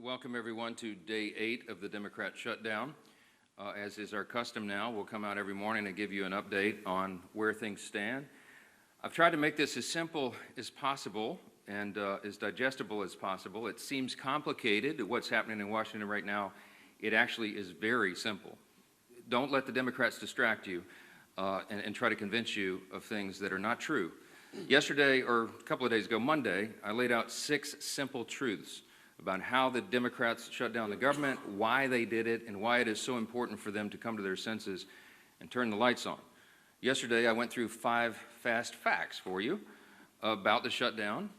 Welcome everyone to day 8 of the Democrat shutdown. As is our custom now, we'll come out every morning and give you an update on where things stand. I've tried to make this as simple as possible and as digestible as possible. It seems complicated, what's happening in Washington right now. It actually is very simple. Don't let the Democrats distract you and try to convince you of things that are not true. Yesterday, or a couple of days ago, Monday, I laid out 6 simple truths about how the Democrats shut down the government, why they did it, and why it is so important for them to come to their senses and turn the lights on. Yesterday, I went through 5 fast facts for you about the shutdown,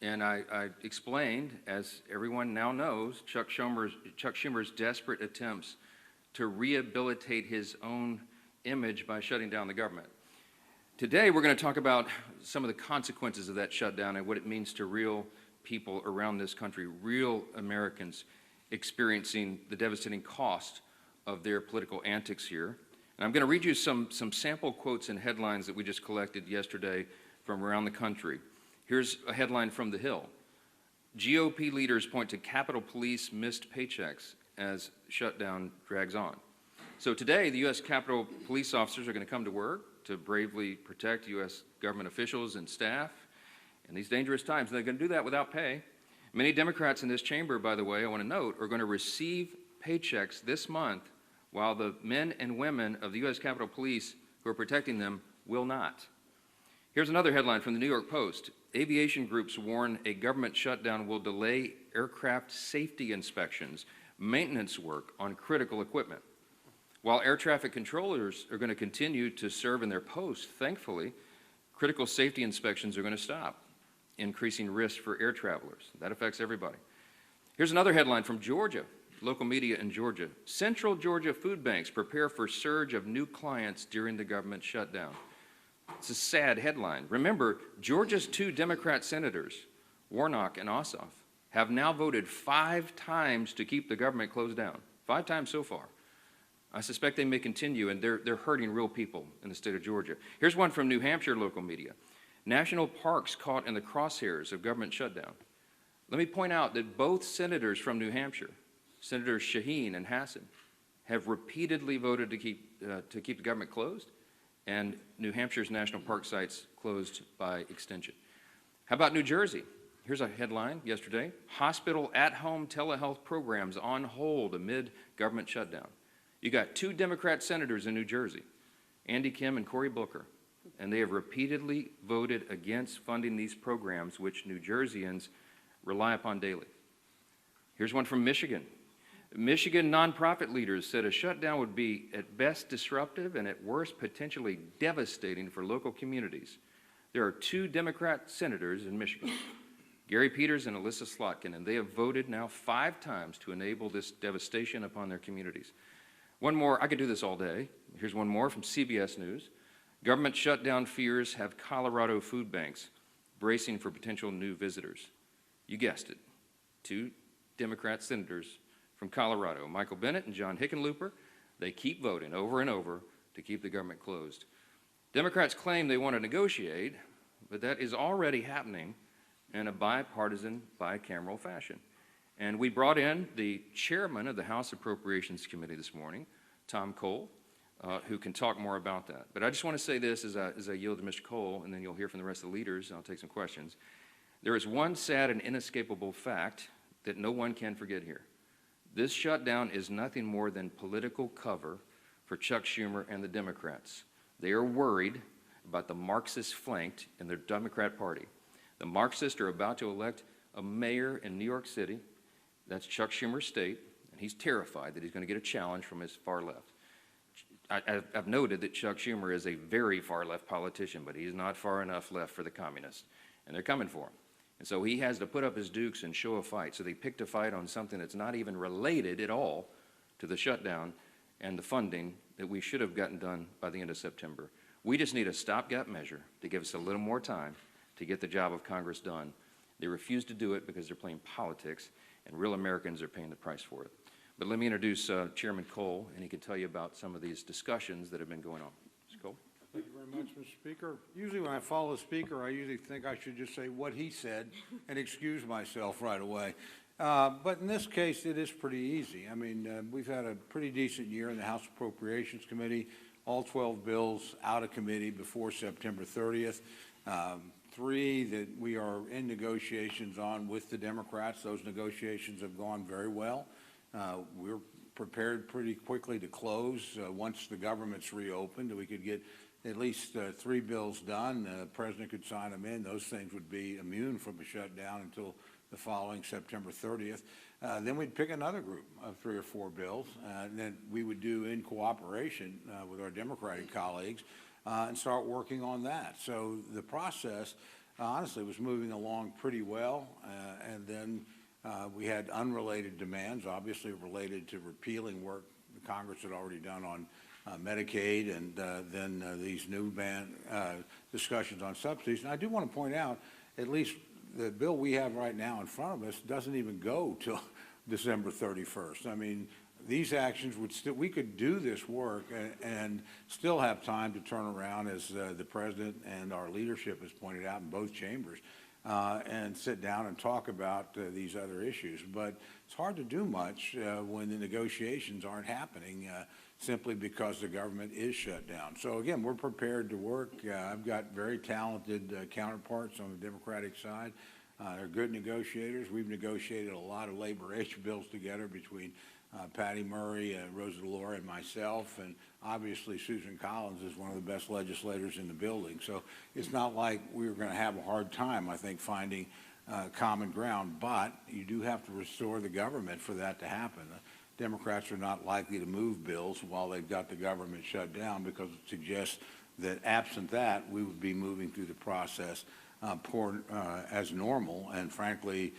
and I explained, as everyone now knows, Chuck Schumer's desperate attempts to rehabilitate his own image by shutting down the government. Today, we're going to talk about some of the consequences of that shutdown and what it means to real people around this country, real Americans experiencing the devastating cost of their political antics here. And I'm going to read you some sample quotes and headlines that we just collected yesterday from around the country. Here's a headline from The Hill. GOP leaders point to Capitol Police missed paychecks as shutdown drags on. So today, the U.S. Capitol Police officers are going to come to work to bravely protect U.S. government officials and staff in these dangerous times. They're going to do that without pay. Many Democrats in this chamber, by the way, I want to note, are going to receive paychecks this month while the men and women of the U.S. Capitol Police who are protecting them will not. Here's another headline from the New York Post. Aviation groups warn a government shutdown will delay aircraft safety inspections, maintenance work on critical equipment. While air traffic controllers are going to continue to serve in their posts, thankfully, critical safety inspections are going to stop, increasing risk for air travelers. That affects everybody. Here's another headline from Georgia, local media in Georgia. Central Georgia food banks prepare for surge of new clients during the government shutdown. It's a sad headline. Remember, Georgia's 2 Democrat senators, Warnock and Ossoff, have now voted 5 times to keep the government closed down. 5 times so far. I suspect they may continue, and they're hurting real people in the state of Georgia. Here's one from New Hampshire local media. National parks caught in the crosshairs of government shutdown. Let me point out that both senators from New Hampshire, Senators Shaheen and Hassan, have repeatedly voted to keep the government closed, and New Hampshire's national park sites closed by extension. How about New Jersey? Here's a headline yesterday. Hospital at-home telehealth programs on hold amid government shutdown. You got 2 Democrat senators in New Jersey, Andy Kim and Cory Booker, and they have repeatedly voted against funding these programs, which New Jerseyans rely upon daily. Here's one from Michigan. Michigan nonprofit leaders said a shutdown would be at best disruptive and at worst potentially devastating for local communities. There are 2 Democrat senators in Michigan, Gary Peters and Alyssa Slotkin, and they have voted now 5 times to enable this devastation upon their communities. One more, I could do this all day. Here's one more from CBS News. Government shutdown fears have Colorado food banks bracing for potential new visitors. You guessed it, 2 Democrat senators from Colorado, Michael Bennet and John Hickenlooper. They keep voting over and over to keep the government closed. Democrats claim they want to negotiate, but that is already happening in a bipartisan, bicameral fashion. And we brought in the chairman of the House Appropriations Committee this morning, Tom Cole, who can talk more about that. But I just want to say this as I yield to Mr. Cole, and then you'll hear from the rest of the leaders, and I'll take some questions. There is one sad and inescapable fact that no one can forget here. This shutdown is nothing more than political cover for Chuck Schumer and the Democrats. They are worried about the Marxist flanked in their Democrat Party. The Marxists are about to elect a mayor in New York City. That's Chuck Schumer's state, and he's terrified that he's going to get a challenge from his far left. I've noted that Chuck Schumer is a very far left politician, but he's not far enough left for the communists, and they're coming for him. And so he has to put up his dukes and show a fight. So they picked a fight on something that's not even related at all to the shutdown and the funding that we should have gotten done by the end of September. We just need a stopgap measure to give us a little more time to get the job of Congress done. They refuse to do it because they're playing politics, and real Americans are paying the price for it. But let me introduce Chairman Cole, and he can tell you about some of these discussions that have been going on. Mr. Cole. Thank you very much, Mr. Speaker. Usually when I follow the Speaker, I usually think I should just say what he said and excuse myself right away. But in this case, it is pretty easy. I mean, we've had a pretty decent year in the House Appropriations Committee, all 12 bills out of committee before September 30th. 3 that we are in negotiations on with the Democrats. Those negotiations have gone very well. We're prepared pretty quickly to close once the government's reopened. We could get at least 3 bills done. The president could sign them in. Those things would be immune from a shutdown until the following September 30th. Then we'd pick another group of 3 or 4 bills, and then we would do in cooperation with our Democratic colleagues and start working on that. So the process, honestly, was moving along pretty well, and then we had unrelated demands, obviously related to repealing work the Congress had already done on Medicaid, and then these new discussions on subsidies. And I do want to point out, at least the bill we have right now in front of us doesn't even go till December 31st. I mean, these actions would still, we could do this work and still have time to turn around, as the president and our leadership has pointed out in both chambers, and sit down and talk about these other issues. But it's hard to do much when the negotiations aren't happening simply because the government is shut down. So again, we're prepared to work. I've got very talented counterparts on the Democratic side. They're good negotiators. We've negotiated a lot of labor issue bills together between Patty Murray, Rosa DeLauro, and myself, and obviously Susan Collins is one of the best legislators in the building. So it's not like we were going to have a hard time, I think, finding common ground, but you do have to restore the government for that to happen. Democrats are not likely to move bills while they've got the government shut down, because it suggests that absent that, we would be moving through the process as normal, and frankly,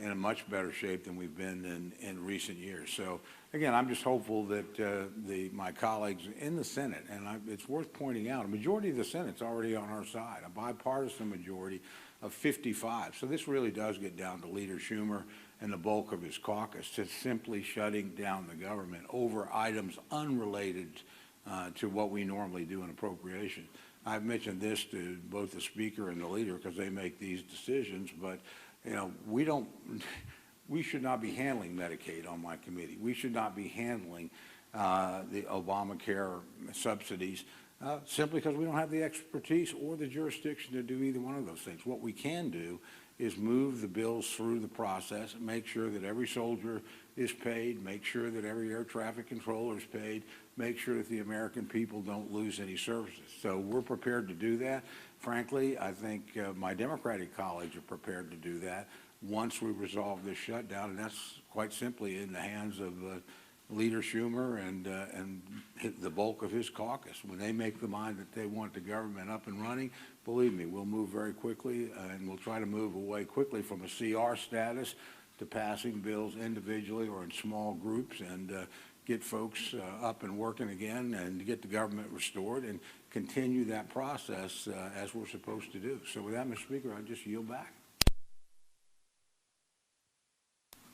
in a much better shape than we've been in recent years. So again, I'm just hopeful that my colleagues in the Senate, and it's worth pointing out, a majority of the Senate's already on our side, a bipartisan majority of 55. So this really does get down to Leader Schumer and the bulk of his caucus to simply shutting down the government over items unrelated to what we normally do in appropriation. I've mentioned this to both the Speaker and the Leader because they make these decisions, but you know, we should not be handling Medicaid on my committee. We should not be handling the Obamacare subsidies simply because we don't have the expertise or the jurisdiction to do either one of those things. What we can do is move the bills through the process, make sure that every soldier is paid, make sure that every air traffic controller is paid, make sure that the American people don't lose any services. So we're prepared to do that. Frankly, I think my Democratic colleagues are prepared to do that once we resolve this shutdown, and that's quite simply in the hands of Leader Schumer and the bulk of his caucus. When they make the mind that they want the government up and running, believe me, we'll move very quickly, and we'll try to move away quickly from a CR status to passing bills individually or in small groups, and get folks up and working again, and get the government restored and continue that process as we're supposed to do. So with that, Mr. Speaker, I just yield back.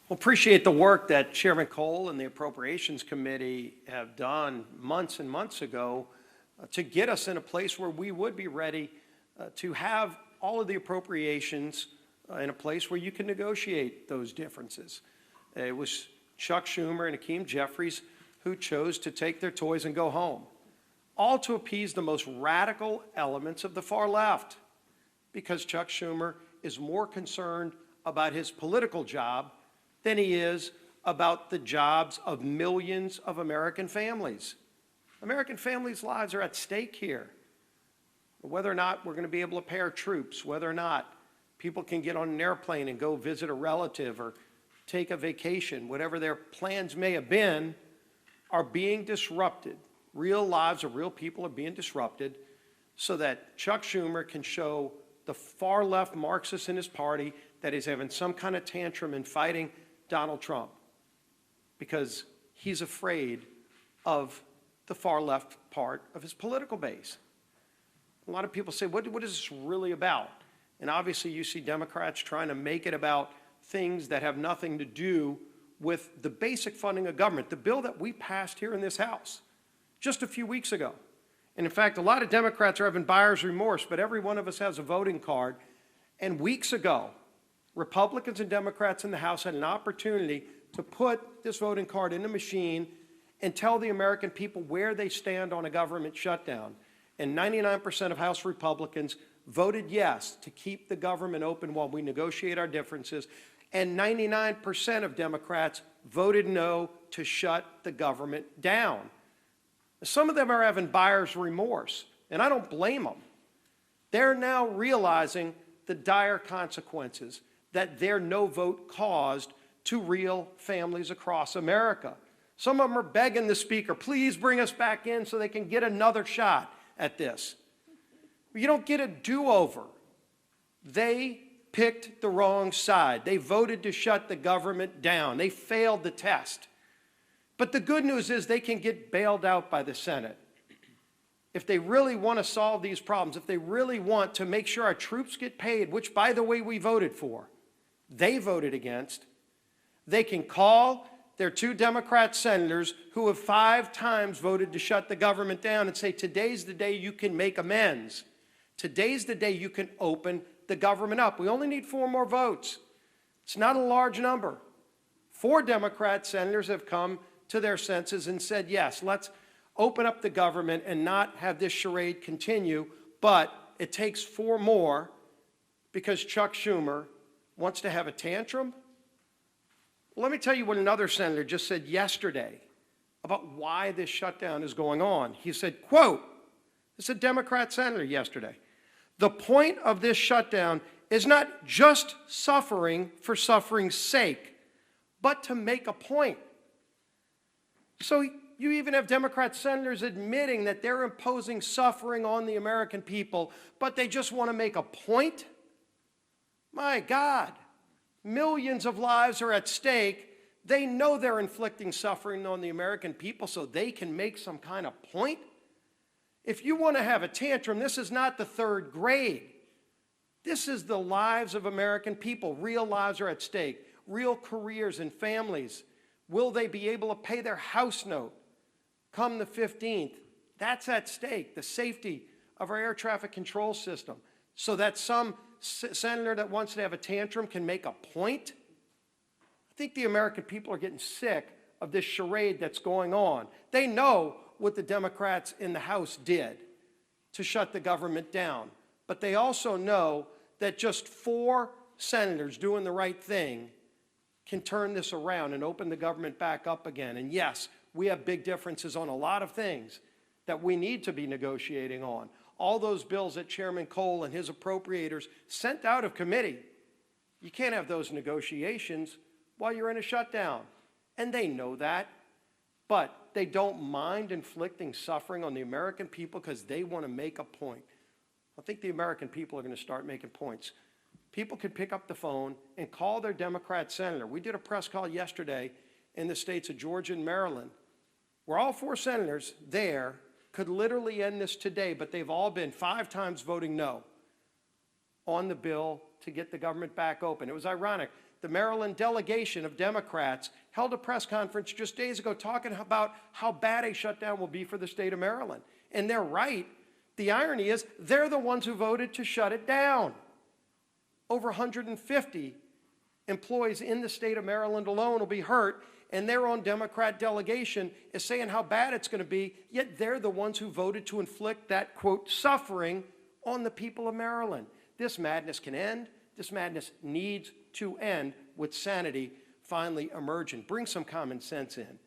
Well, appreciate the work that Chairman Cole and the Appropriations Committee have done months and months ago to get us in a place where we would be ready to have all of the appropriations in a place where you can negotiate those differences. It was Chuck Schumer and Hakeem Jeffries who chose to take their toys and go home, all to appease the most radical elements of the far left, because Chuck Schumer is more concerned about his political job than he is about the jobs of millions of American families. American families' lives are at stake here. Whether or not we're going to be able to pay our troops, whether or not people can get on an airplane and go visit a relative or take a vacation, whatever their plans may have been, are being disrupted. Real lives of real people are being disrupted so that Chuck Schumer can show the far left Marxist in his party that he's having some kind of tantrum and fighting Donald Trump because he's afraid of the far left part of his political base. A lot of people say, what is this really about? And obviously you see Democrats trying to make it about things that have nothing to do with the basic funding of government, the bill that we passed here in this House just a few weeks ago. And in fact, a lot of Democrats are having buyer's remorse, but every one of us has a voting card. And weeks ago, Republicans and Democrats in the House had an opportunity to put this voting card in the machine and tell the American people where they stand on a government shutdown. And 99% of House Republicans voted yes to keep the government open while we negotiate our differences, and 99% of Democrats voted no to shut the government down. Some of them are having buyer's remorse, and I don't blame them. They're now realizing the dire consequences that their no vote caused to real families across America. Some of them are begging the Speaker, please bring us back in so they can get another shot at this. You don't get a do-over. They picked the wrong side. They voted to shut the government down. They failed the test. But the good news is they can get bailed out by the Senate. If they really want to solve these problems, if they really want to make sure our troops get paid, which, by the way, we voted for, they voted against, they can call their 2 Democrat senators who have 5 times voted to shut the government down and say, today's the day you can make amends. Today's the day you can open the government up. We only need 4 more votes. It's not a large number. 4 Democrat senators have come to their senses and said, yes, let's open up the government and not have this charade continue, but it takes 4 more because Chuck Schumer wants to have a tantrum. Well, let me tell you what another senator just said yesterday about why this shutdown is going on. He said, quote, this is a Democrat senator yesterday, the point of this shutdown is not just suffering for suffering's sake, but to make a point. So you even have Democrat senators admitting that they're imposing suffering on the American people, but they just want to make a point? My God, millions of lives are at stake. They know they're inflicting suffering on the American people so they can make some kind of point? If you want to have a tantrum, this is not the 3rd grade. This is the lives of American people. Real lives are at stake. Real careers and families. Will they be able to pay their house note come the 15th? That's at stake. The safety of our air traffic control system. So that some senator that wants to have a tantrum can make a point? I think the American people are getting sick of this charade that's going on. They know what the Democrats in the House did to shut the government down. But they also know that just 4 senators doing the right thing can turn this around and open the government back up again. And yes, we have big differences on a lot of things that we need to be negotiating on. All those bills that Chairman Cole and his appropriators sent out of committee, you can't have those negotiations while you're in a shutdown. And they know that. But they don't mind inflicting suffering on the American people because they want to make a point. I think the American people are going to start making points. People could pick up the phone and call their Democrat senator. We did a press call yesterday in the states of Georgia and Maryland, where all 4 senators there could literally end this today, but they've all been 5 times voting no on the bill to get the government back open. It was ironic. The Maryland delegation of Democrats held a press conference just days ago talking about how bad a shutdown will be for the state of Maryland. And they're right. The irony is they're the ones who voted to shut it down. Over 150 employees in the state of Maryland alone will be hurt, and their own Democrat delegation is saying how bad it's going to be, yet they're the ones who voted to inflict that, quote, suffering on the people of Maryland. This madness can end. This madness needs to end with sanity finally emerging. Bring some common sense in.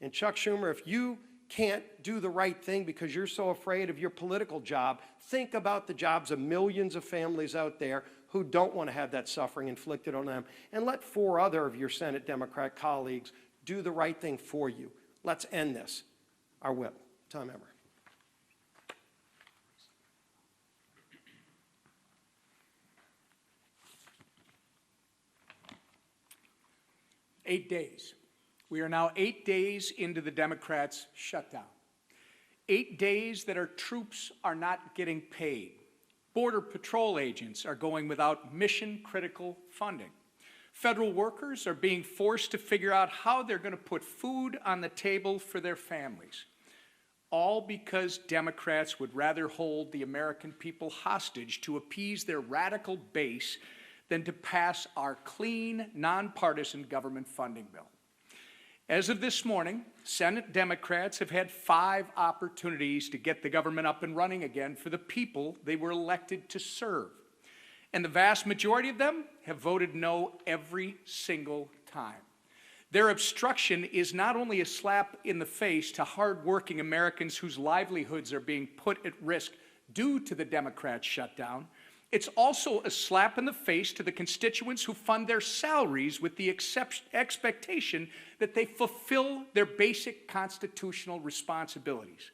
And Chuck Schumer, if you can't do the right thing because you're so afraid of your political job, think about the jobs of millions of families out there who don't want to have that suffering inflicted on them. And let 4 other of your Senate Democrat colleagues do the right thing for you. Let's end this. Our whip. Tom Emmer. 8 days. We are now 8 days into the Democrats' shutdown. 8 days that our troops are not getting paid. Border Patrol agents are going without mission-critical funding. Federal workers are being forced to figure out how they're going to put food on the table for their families. All because Democrats would rather hold the American people hostage to appease their radical base than to pass our clean, nonpartisan government funding bill. As of this morning, Senate Democrats have had 5 opportunities to get the government up and running again for the people they were elected to serve. And the vast majority of them have voted no every single time. Their obstruction is not only a slap in the face to hardworking Americans whose livelihoods are being put at risk due to the Democrat shutdown, it's also a slap in the face to the constituents who fund their salaries with the expectation that they fulfill their basic constitutional responsibilities.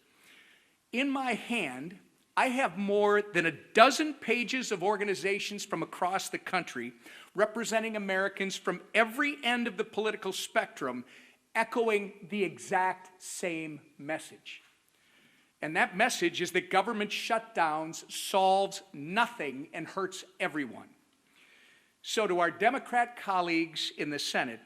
In my hand, I have more than a dozen pages of organizations from across the country representing Americans from every end of the political spectrum, echoing the exact same message. And that message is that government shutdowns solves nothing and hurts everyone. So to our Democrat colleagues in the Senate,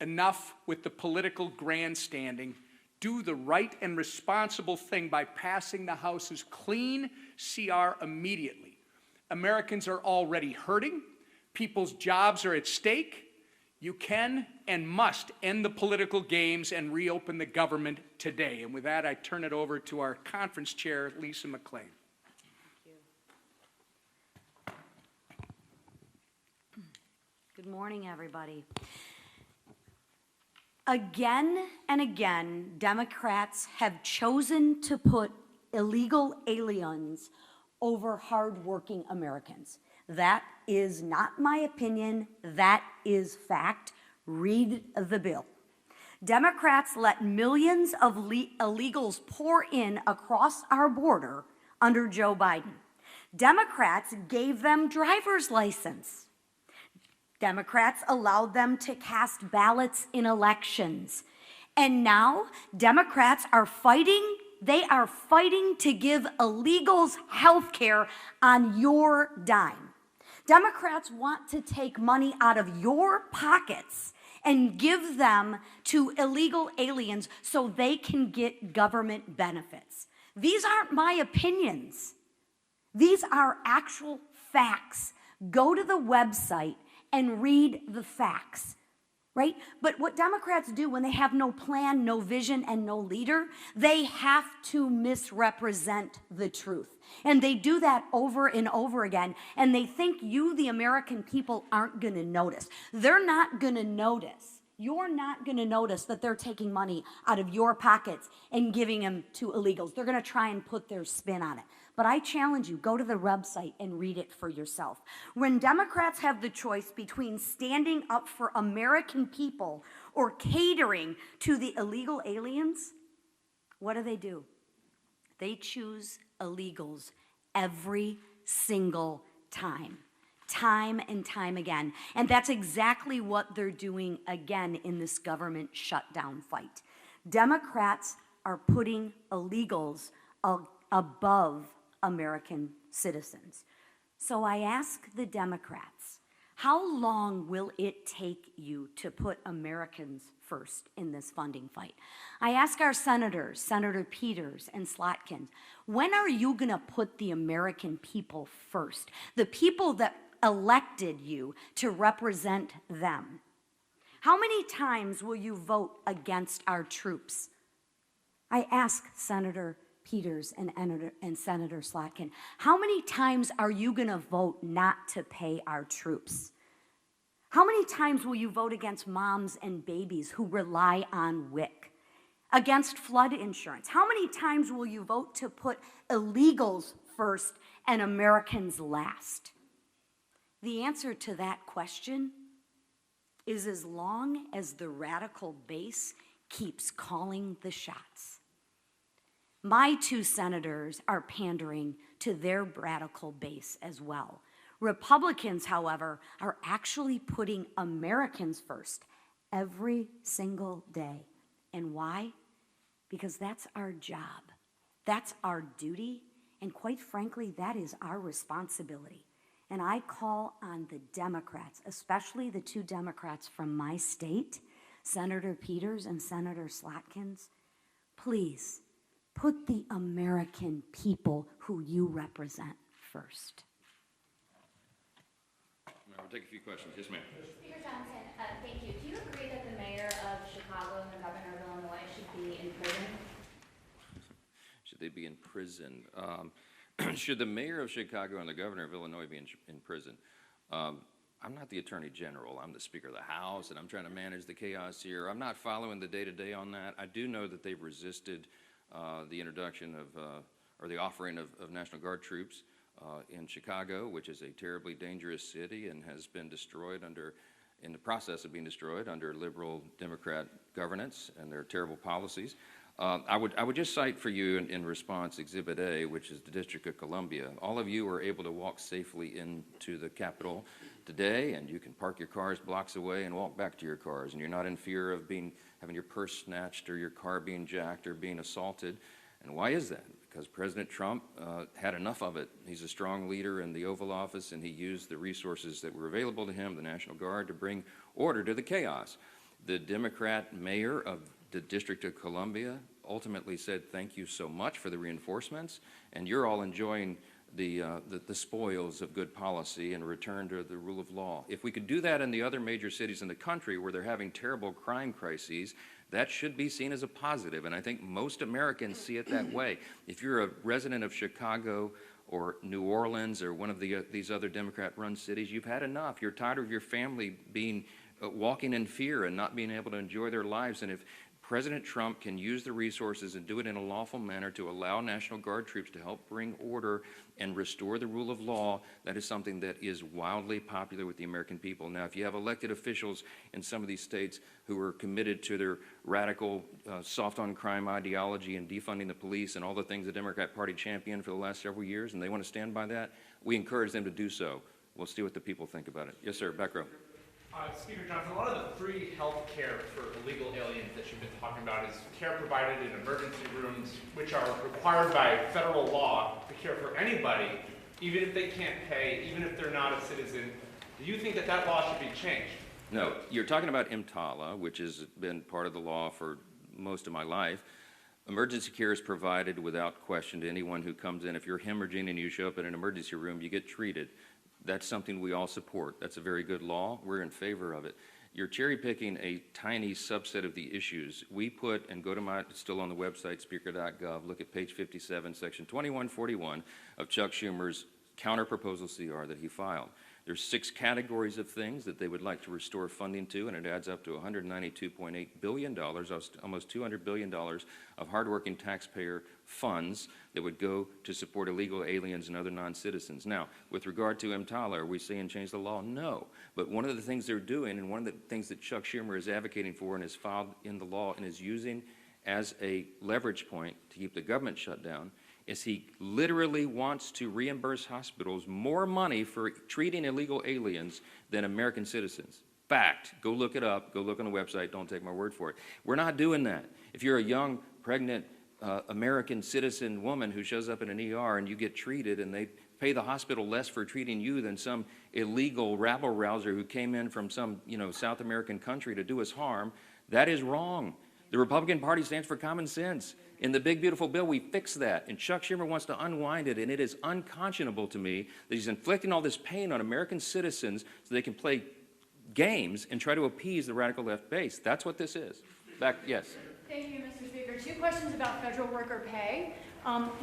enough with the political grandstanding. Do the right and responsible thing by passing the House's clean CR immediately. Americans are already hurting. People's jobs are at stake. You can and must end the political games and reopen the government today. And with that, I turn it over to our conference chair, Lisa McClain. Good morning, everybody. Again and again, Democrats have chosen to put illegal aliens over hardworking Americans. That is not my opinion. That is fact. Read the bill. Democrats let millions of illegals pour in across our border under Joe Biden. Democrats gave them driver's license. Democrats allowed them to cast ballots in elections. And now Democrats are fighting, they are fighting to give illegals health care on your dime. Democrats want to take money out of your pockets and give them to illegal aliens so they can get government benefits. These aren't my opinions. These are actual facts. Go to the website and read the facts, right? But what Democrats do when they have no plan, no vision, and no leader, they have to misrepresent the truth. And they do that over and over again, and they think you, the American people, aren't gonna notice. They're not gonna notice. You're not gonna notice that they're taking money out of your pockets and giving them to illegals. They're gonna try and put their spin on it. But I challenge you, go to the website and read it for yourself. When Democrats have the choice between standing up for American people or catering to the illegal aliens, what do? They choose illegals every single time and time again. And that's exactly what they're doing again in this government shutdown fight. Democrats are putting illegals above American citizens. So I ask the Democrats, how long will it take you to put Americans first in this funding fight? I ask our senators, Senator Peters and Slotkin, when are you gonna put the American people first? The people that elected you to represent them. How many times will you vote against our troops? I ask Senator Peters and Senator Slotkin, how many times are you gonna vote not to pay our troops? How many times will you vote against moms and babies who rely on WIC? Against flood insurance? How many times will you vote to put illegals first and Americans last? The answer to that question is as long as the radical base keeps calling the shots. My 2 senators are pandering to their radical base as well. Republicans, however, are actually putting Americans first every single day. And why? Because that's our job. That's our duty. And quite frankly, that is our responsibility. And I call on the Democrats, especially the 2 Democrats from my state, Senator Peters and Senator Slotkins, please, put the American people who you represent first. Member take a few questions. Yes, ma'am. Speaker Johnson, thank you. Do you agree that the mayor of Chicago and the governor of Illinois should be in prison? Should they be in prison? Should the mayor of Chicago and the governor of Illinois be in prison? I'm not the attorney general. I'm the Speaker of the House, and I'm trying to manage the chaos here. I'm not following the day-to-day on that. I do know that they've resisted the introduction of, or the offering of National Guard troops in Chicago, which is a terribly dangerous city and has been destroyed in the process of being destroyed under liberal Democrat governance and their terrible policies. I would just cite for you in response Exhibit A, which is the District of Columbia. All of you were able to walk safely into the Capitol today, and you can park your cars blocks away and walk back to your cars, and you're not in fear of having your purse snatched or your car being jacked or being assaulted. And why is that? Because President Trump had enough of it. He's a strong leader in the Oval Office, and he used the resources that were available to him, the National Guard, to bring order to the chaos. The Democrat mayor of the District of Columbia ultimately said, thank you so much for the reinforcements, and you're all enjoying the spoils of good policy and return to the rule of law. If we could do that in the other major cities in the country where they're having terrible crime crises, that should be seen as a positive, and I think most Americans see it that way. If you're a resident of Chicago or New Orleans or one of these other Democrat-run cities, you've had enough. You're tired of your family walking in fear and not being able to enjoy their lives, and if President Trump can use the resources and do it in a lawful manner to allow National Guard troops to help bring order and restore the rule of law, that is something that is wildly popular with the American people. Now, if you have elected officials in some of these states who are committed to their radical, soft-on-crime ideology and defunding the police and all the things the Democrat Party championed for the last several years, and they want to stand by that, we encourage them to do so. We'll see what the people think about it. Yes, sir. Back row. Speaker Johnson, a lot of the free health care for illegal aliens that you've been talking about is care provided in emergency rooms, which are required by federal law to care for anybody, even if they can't pay, even if they're not a citizen. Do you think that that law should be changed? No. You're talking about EMTALA, which has been part of the law for most of my life. Emergency care is provided without question to anyone who comes in. If you're hemorrhaging and you show up in an emergency room, you get treated. That's something we all support. That's a very good law. We're in favor of it. You're cherry picking a tiny subset of the issues. We put, and go to it's still on the website, speaker.gov, look at page 57, section 2141 of Chuck Schumer's counter-proposal CR that he filed. There's 6 categories of things that they would like to restore funding to, and it adds up to $192.8 billion, almost $200 billion of hardworking taxpayer funds that would go to support illegal aliens and other non-citizens. Now, with regard to EMTALA, are we saying change the law? No. But one of the things they're doing, and one of the things that Chuck Schumer is advocating for and has filed in the law and is using as a leverage point to keep the government shut down, is he literally wants to reimburse hospitals more money for treating illegal aliens than American citizens. Fact. Go look it up. Go look on the website. Don't take my word for it. We're not doing that. If you're a young, pregnant American citizen woman who shows up in an ER and you get treated and they pay the hospital less for treating you than some illegal rabble-rouser who came in from some, South American country to do us harm, that is wrong. The Republican Party stands for common sense. In the big, beautiful bill, we fix that. And Chuck Schumer wants to unwind it, and it is unconscionable to me that he's inflicting all this pain on American citizens so they can play games and try to appease the radical left base. That's what this is. Back, yes. Thank you, Mr. Speaker. 2 questions about federal worker pay.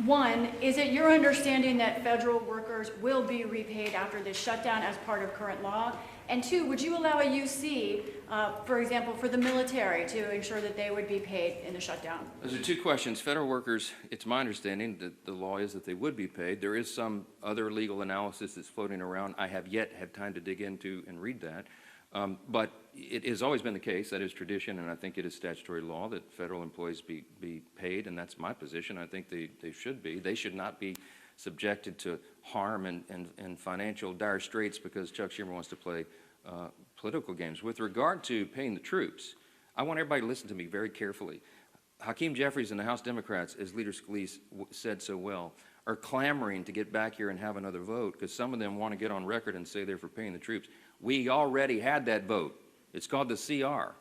One, is it your understanding that federal workers will be repaid after this shutdown as part of current law? And 2, would you allow a UC, for example, for the military to ensure that they would be paid in the shutdown? Those are 2 questions. Federal workers, it's my understanding that the law is that they would be paid. There is some other legal analysis that's floating around. I have yet had time to dig into and read that. But it has always been the case, that is tradition, and I think it is statutory law that federal employees be paid, and that's my position. I think they should be. They should not be subjected to harm and financial dire straits because Chuck Schumer wants to play political games. With regard to paying the troops, I want everybody to listen to me very carefully. Hakeem Jeffries and the House Democrats, as Leader Scalise said so well, are clamoring to get back here and have another vote because some of them want to get on record and say they're for paying the troops. We already had that vote. It's called the CR.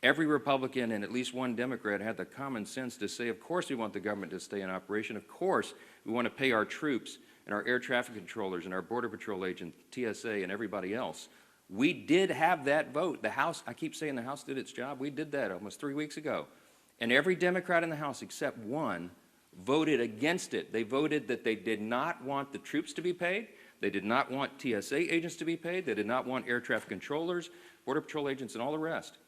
Every Republican and at least one Democrat had the common sense to say, of course we want the government to stay in operation. Of course we want to pay our troops and our air traffic controllers and our Border Patrol agents, TSA, and everybody else We did have that vote. The House, I keep saying the House did its job. We did that almost 3 weeks ago. And every Democrat in the House except one voted against it. They voted that they did not want the troops to be paid. They did not want TSA agents to be paid. They did not want air traffic controllers, Border Patrol agents, and all the rest.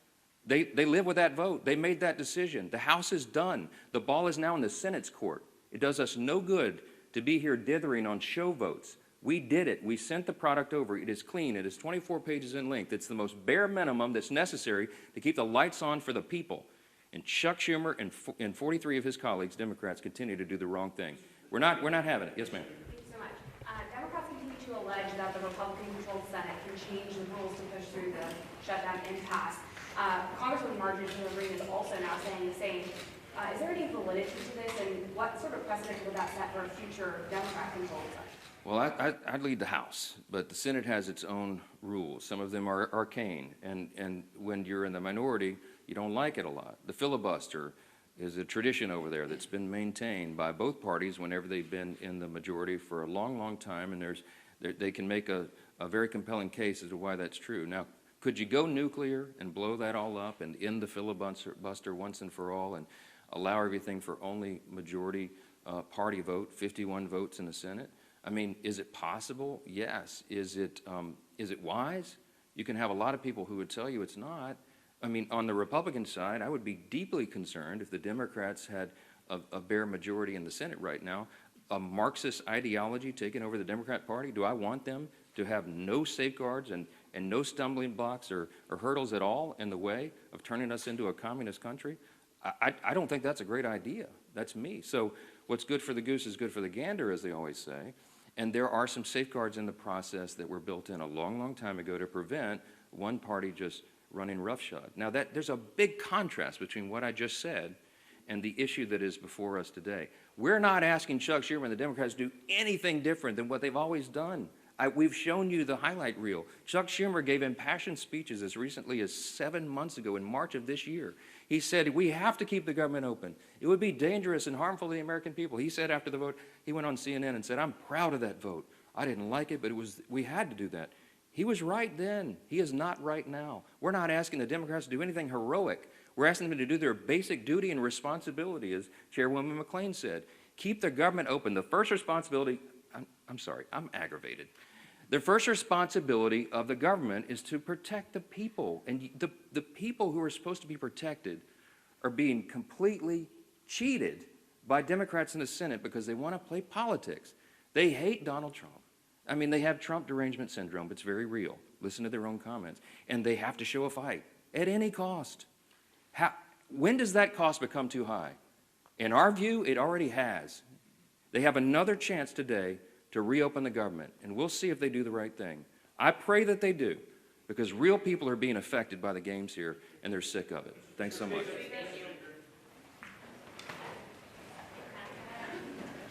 They live with that vote. They made that decision. The House is done. The ball is now in the Senate's court. It does us no good to be here dithering on show votes. We did it. We sent the product over. It is clean. It is 24 pages in length. It's the most bare minimum that's necessary to keep the lights on for the people. And Chuck Schumer and 43 of his colleagues, Democrats, continue to do the wrong thing. We're not having it. Yes, ma'am. Thank you so much. Democrats continue to allege that the Republican-controlled Senate can change the rules to push through the shutdown impasse. Congresswoman Marjorie Taylor Greene is also now saying the same. Is there any validity to this, and what sort of precedent would that set for a future Democrat-controlled session? Well, I'd lead the House, but the Senate has its own rules. Some of them are arcane, and when you're in the minority, you don't like it a lot. The filibuster is a tradition over there that's been maintained by both parties whenever they've been in the majority for a long, long time, and they can make a very compelling case as to why that's true. Now, could you go nuclear and blow that all up and end the filibuster once and for all and allow everything for only majority party vote, 51 votes in the Senate? I mean, is it possible? Yes. Is it wise? You can have a lot of people who would tell you it's not. I mean, on the Republican side, I would be deeply concerned if the Democrats had a bare majority in the Senate right now. A Marxist ideology taking over the Democrat Party, do I want them to have no safeguards and no stumbling blocks or hurdles at all in the way of turning us into a communist country? I don't think that's a great idea. That's me. So what's good for the goose is good for the gander, as they always say. And there are some safeguards in the process that were built in a long, long time ago to prevent one party just running roughshod. Now, there's a big contrast between what I just said and the issue that is before us today. We're not asking Chuck Schumer and the Democrats to do anything different than what they've always done. We've shown you the highlight reel. Chuck Schumer gave impassioned speeches as recently as 7 months ago in March of this year. He said, we have to keep the government open. It would be dangerous and harmful to the American people. He said after the vote, he went on CNN and said, I'm proud of that vote. I didn't like it, but we had to do that. He was right then. He is not right now. We're not asking the Democrats to do anything heroic. We're asking them to do their basic duty and responsibility, as Chairwoman McClain said. Keep the government open. The first responsibility, I'm sorry, I'm aggravated. The first responsibility of the government is to protect the people. And the people who are supposed to be protected are being completely cheated by Democrats in the Senate because they want to play politics. They hate Donald Trump. I mean, they have Trump derangement syndrome. It's very real. Listen to their own comments. And they have to show a fight at any cost. When does that cost become too high? In our view, it already has. They have another chance today to reopen the government, and we'll see if they do the right thing. I pray that they do, because real people are being affected by the games here, and they're sick of it. Thanks so much.